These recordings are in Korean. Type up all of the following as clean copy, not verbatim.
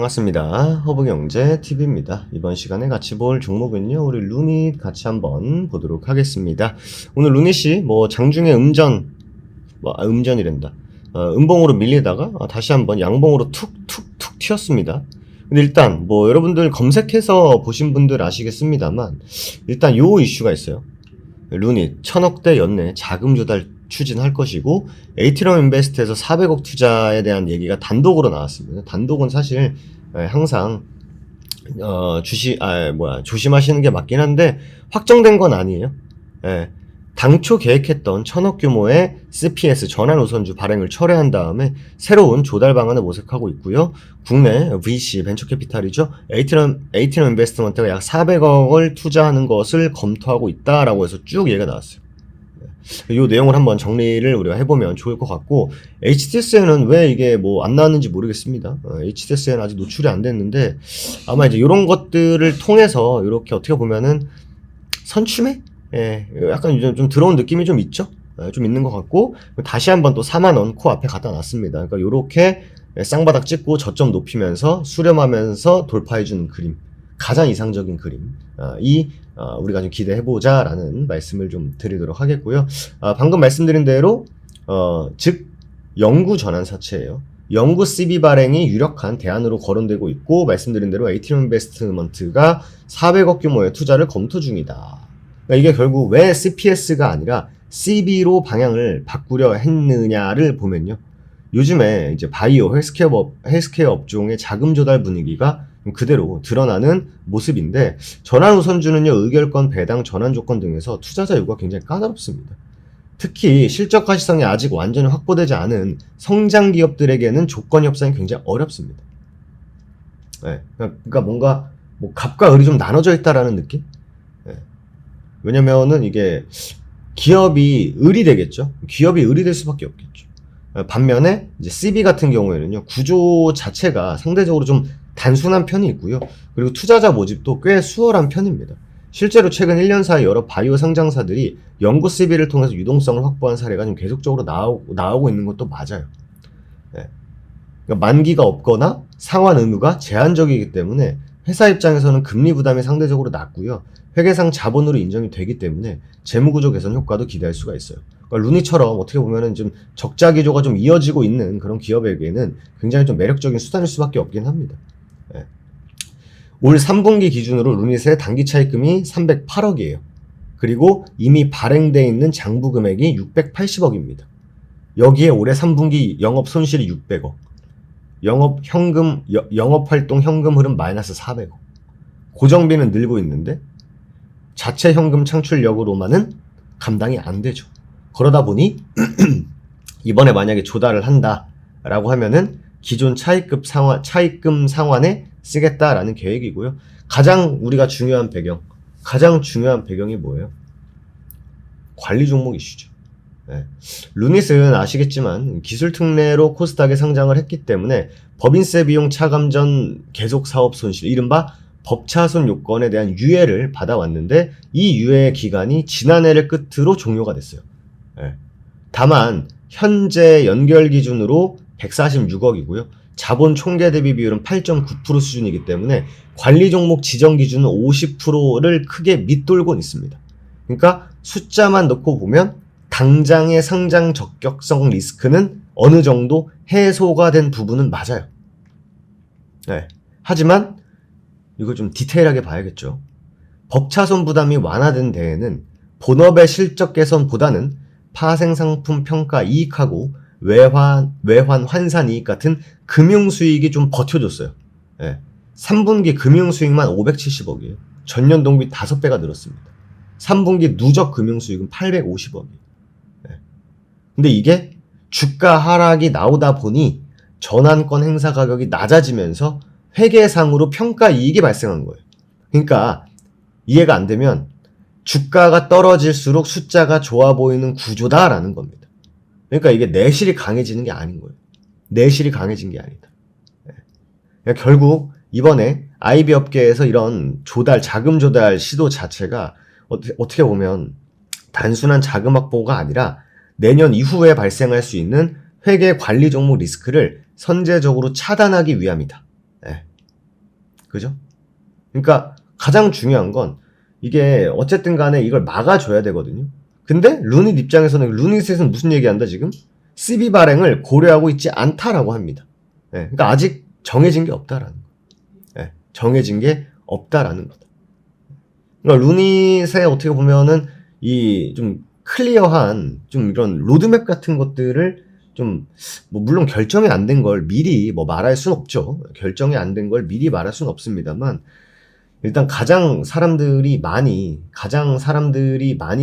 반갑습니다. 허브경제TV입니다. 이번 시간에 같이 볼 종목은요, 우리 루닛 같이 한번 보도록 하겠습니다. 오늘 루닛이 장중에 음전이란다. 음봉으로 밀리다가 다시 한번 양봉으로 툭툭툭 튀었습니다. 근데 일단 여러분들 검색해서 보신 분들 아시겠습니다만, 일단 요 이슈가 있어요. 루닛 1000억대 연내 자금 조달 추진할 것이고, 에이티럼 인베스트에서 400억 투자에 대한 얘기가 단독으로 나왔습니다. 단독은 사실 항상 조심하시는 게 맞긴 한데 확정된 건 아니에요. 당초 계획했던 1000억 규모의 CPS 전환 우선주 발행을 철회한 다음에 새로운 조달 방안을 모색하고 있고요. 국내 VC 벤처캐피탈이죠. 에이티럼 인베스트먼트가 약 400억을 투자하는 것을 검토하고 있다라고 해서 쭉 얘기가 나왔어요. 이 내용을 한번 정리를 우리가 해보면 좋을 것 같고, HTS에는 왜 이게 안 나왔는지 모르겠습니다. HTS에는 아직 노출이 안 됐는데, 아마 이제 이런 것들을 통해서 이렇게 어떻게 보면은 선취매? 약간 좀 들어온 느낌이 좀 있죠? 좀 있는 것 같고, 다시 한번 또 4만원 코 앞에 갖다 놨습니다. 그러니까 요렇게 쌍바닥 찍고 저점 높이면서 수렴하면서 돌파해주는 그림. 가장 이상적인 그림. 우리가 좀 기대해보자 라는 말씀을 좀 드리도록 하겠고요. 방금 말씀드린 대로, 즉, 영구 전환사채예요. 영구 CB 발행이 유력한 대안으로 거론되고 있고, 말씀드린 대로 에이티럼 인베스트먼트가 400억 규모의 투자를 검토 중이다. 그러니까 이게 결국 왜 CPS가 아니라 CB로 방향을 바꾸려 했느냐를 보면요. 요즘에 이제 바이오, 헬스케어 업종의 자금 조달 분위기가 그대로 드러나는 모습인데, 전환 우선주는요, 의결권, 배당, 전환 조건 등에서 투자자 요구가 굉장히 까다롭습니다. 특히 실적 가시성이 아직 완전히 확보되지 않은 성장 기업들에게는 조건 협상이 굉장히 어렵습니다. 그러니까 뭔가 갑과 을이 좀 나눠져 있다라는 느낌? 왜냐면은 이게 기업이 을이 되겠죠. 기업이 을이 될 수밖에 없겠죠. 반면에 이제 CB 같은 경우에는요, 구조 자체가 상대적으로 좀 단순한 편이 있고요. 그리고 투자자 모집도 꽤 수월한 편입니다. 실제로 최근 1년 사이 여러 바이오 상장사들이 영구 CB를 통해서 유동성을 확보한 사례가 좀 계속적으로 나오고 있는 것도 맞아요. 그러니까 만기가 없거나 상환 의무가 제한적이기 때문에 회사 입장에서는 금리 부담이 상대적으로 낮고요. 회계상 자본으로 인정이 되기 때문에 재무구조 개선 효과도 기대할 수가 있어요. 그러니까 루닛처럼 어떻게 보면은 좀 적자 기조가 좀 이어지고 있는 그런 기업에게는 굉장히 좀 매력적인 수단일 수밖에 없긴 합니다. 올 3분기 기준으로 루닛의 단기 차입금이 308억이에요. 그리고 이미 발행돼 있는 장부 금액이 680억입니다. 여기에 올해 3분기 영업 손실이 600억. 영업활동 현금 흐름 마이너스 400억. 고정비는 늘고 있는데 자체 현금 창출력으로만은 감당이 안 되죠. 그러다 보니 이번에 만약에 조달을 한다라고 하면은 기존 차입금 상환에 쓰겠다라는 계획이고요. 가장 중요한 배경이 뭐예요? 관리 종목 이슈죠. 루닛은 아시겠지만 기술 특례로 코스닥에 상장을 했기 때문에 법인세 비용 차감 전 계속 사업 손실, 이른바 법차손 요건에 대한 유예를 받아왔는데, 이 유예 기간이 지난해를 끝으로 종료가 됐어요. 다만 현재 연결 기준으로 146억이고요. 자본 총계 대비 비율은 8.9% 수준이기 때문에 관리 종목 지정 기준은 50%를 크게 밑돌고 있습니다. 그러니까 숫자만 넣고 보면 당장의 상장 적격성 리스크는 어느 정도 해소가 된 부분은 맞아요. 하지만 이거 좀 디테일하게 봐야겠죠. 법차손 부담이 완화된 데에는 본업의 실적 개선보다는 파생상품 평가 이익하고 외환 환산 이익 같은 금융수익이 좀 버텨줬어요. 3분기 금융수익만 570억이에요. 전년 동기 5배가 늘었습니다. 3분기 누적 금융수익은 850억이에요. 근데 이게 주가 하락이 나오다 보니 전환권 행사 가격이 낮아지면서 회계상으로 평가 이익이 발생한 거예요. 그러니까 이해가 안 되면 주가가 떨어질수록 숫자가 좋아 보이는 구조다라는 겁니다. 그러니까 이게 내실이 강해지는 게 아닌 거예요. 내실이 강해진 게 아니다. 그러니까 결국 이번에 IB 업계에서 이런 자금 조달 시도 자체가 어떻게 보면 단순한 자금 확보가 아니라 내년 이후에 발생할 수 있는 회계 관리 종목 리스크를 선제적으로 차단하기 위함이다. 그죠? 그러니까 가장 중요한 건 이게 어쨌든 간에 이걸 막아줘야 되거든요. 근데 루닛 입장에서는 루닛에서는 무슨 얘기한다 지금? CB 발행을 고려하고 있지 않다라고 합니다. 예, 그러니까 아직 정해진 게 없다라는 거. 예, 정해진 게 없다라는 거다. 그러니까 루닛에 어떻게 보면은 이 좀 클리어한 좀 이런 로드맵 같은 것들을 좀 뭐 물론 결정이 안 된 걸 미리 뭐 말할 순 없죠. 결정이 안 된 걸 미리 말할 순 없습니다만 일단 가장 사람들이 많이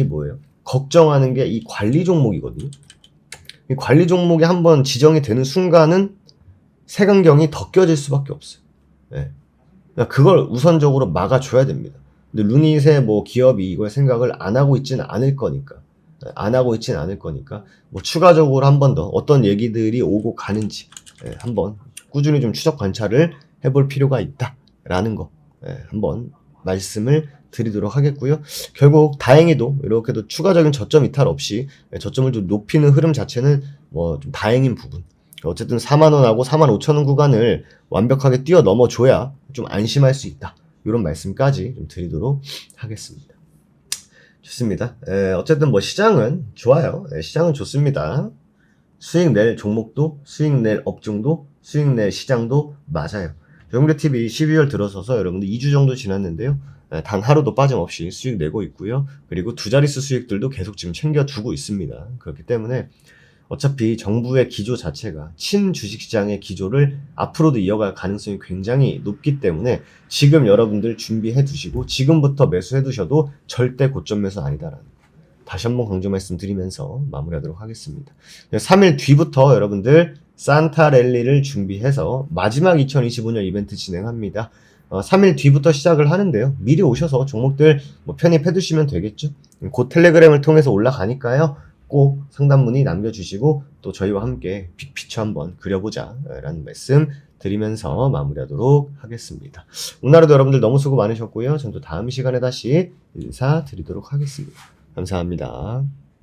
뭐예요? 걱정하는 게 이 관리 종목이거든요. 이 관리 종목이 한번 지정이 되는 순간은 색안경이 더 껴질 수밖에 없어요. 예. 그러니까 그걸 우선적으로 막아줘야 됩니다. 근데 루닛의 뭐 기업이 이걸 생각을 안 하고 있지는 않을 거니까. 안 하고 있지는 않을 거니까. 뭐 추가적으로 한 번 더 어떤 얘기들이 오고 가는지, 한번 꾸준히 좀 추적 관찰을 해볼 필요가 있다라는 거, 한번 말씀을 드리도록 하겠고요. 결국 다행히도 이렇게도 추가적인 저점 이탈 없이 저점을 좀 높이는 흐름 자체는 뭐 좀 다행인 부분. 어쨌든 4만원하고 45,000원 구간을 완벽하게 뛰어넘어 줘야 좀 안심할 수 있다. 이런 말씀까지 좀 드리도록 하겠습니다. 좋습니다. 어쨌든 뭐 시장은 좋아요. 시장은 좋습니다. 수익 낼 종목도, 수익 낼 업종도, 수익 낼 시장도 맞아요. 정글TV 12월 들어서서 여러분들 2주 정도 지났는데요. 단 하루도 빠짐없이 수익 내고 있고요. 그리고 두 자릿수 수익들도 계속 지금 챙겨두고 있습니다. 그렇기 때문에 어차피 정부의 기조 자체가 친주식시장의 기조를 앞으로도 이어갈 가능성이 굉장히 높기 때문에 지금 여러분들 준비해 두시고 지금부터 매수해 두셔도 절대 고점 매수 아니다라는 거. 다시 한번 강조 말씀드리면서 마무리하도록 하겠습니다. 3일 뒤부터 여러분들 산타 랠리를 준비해서 마지막 2025년 이벤트 진행합니다. 3일 뒤부터 시작을 하는데요. 미리 오셔서 종목들 뭐 편입해 두시면 되겠죠. 곧 텔레그램을 통해서 올라가니까요. 꼭 상담 문의 남겨주시고 또 저희와 함께 빅피처 한번 그려보자 라는 말씀 드리면서 마무리하도록 하겠습니다. 오늘 하루도 여러분들 너무 수고 많으셨고요. 저는 또 다음 시간에 다시 인사드리도록 하겠습니다. 감사합니다.